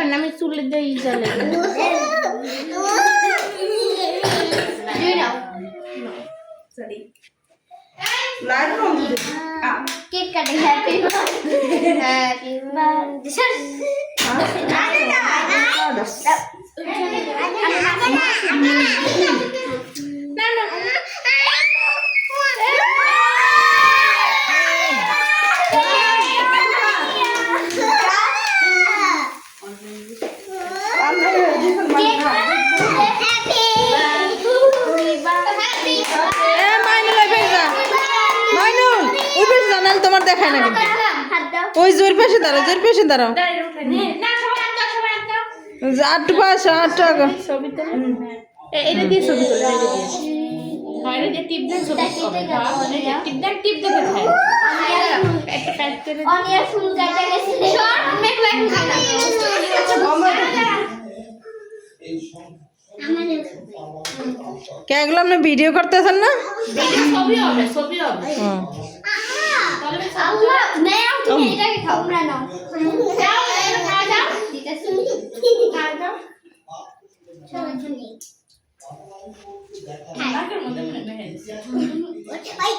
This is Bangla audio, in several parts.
না আমি চুলে দিয়ে জ্বালাই সরি লাইট অন দে কেক কাটে হ্যাপি তোমার দেখায় না কিন্তু ওই জোর পেশে দাঁড়াও আটটু পাঁচ আটটু আগে ছবি তোলে এটা দিয়ে ছবি তোলে হয় এটা টিপ দেন ছবি টিপ দেন টিপ দেখে খায় একটা প্যাক করে অনিয়া ফুল কাটা গেছে শর্ট মেক লাইক খানা কে এগুলো আপনি ভিডিও করতেছেন না ছবি হবে আল্লাহ নাও তুমি এটাকে খাও না নাও যাও এটা খা যাও ঠিক আছে খা যাও চলো তুমি নাকের মধ্যে মনে হয়েছে ভাই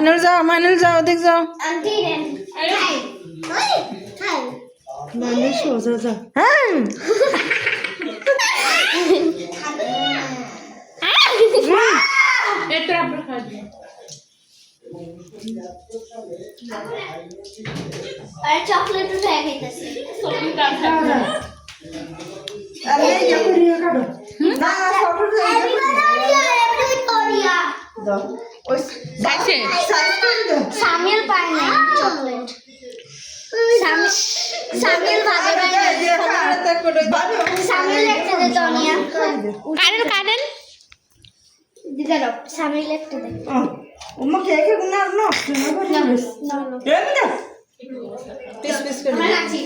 নাও মাইনুল যাও দেখ যাও আন্টি দেন হাই হাই হাই মাইনুল সোজা যাও হ্যাঁ এটা আপনি খাবেন আর চকলেট উঠে খাইতেছে ছবি কাটা আরে ইয়া করিয়া কাটো না ফটো এভরিবডি কোরিয়া দাও ওই খাইছে সাইজ করে দাও সামিল পায় না চকলেট সামিল ভাগে সামিল একটা দে তনিয়া কারেন দিদা রব সামিল একটা দে উম্মা কেকে গুনা না না না এমনি পিস পিস করে আমরা রাখছি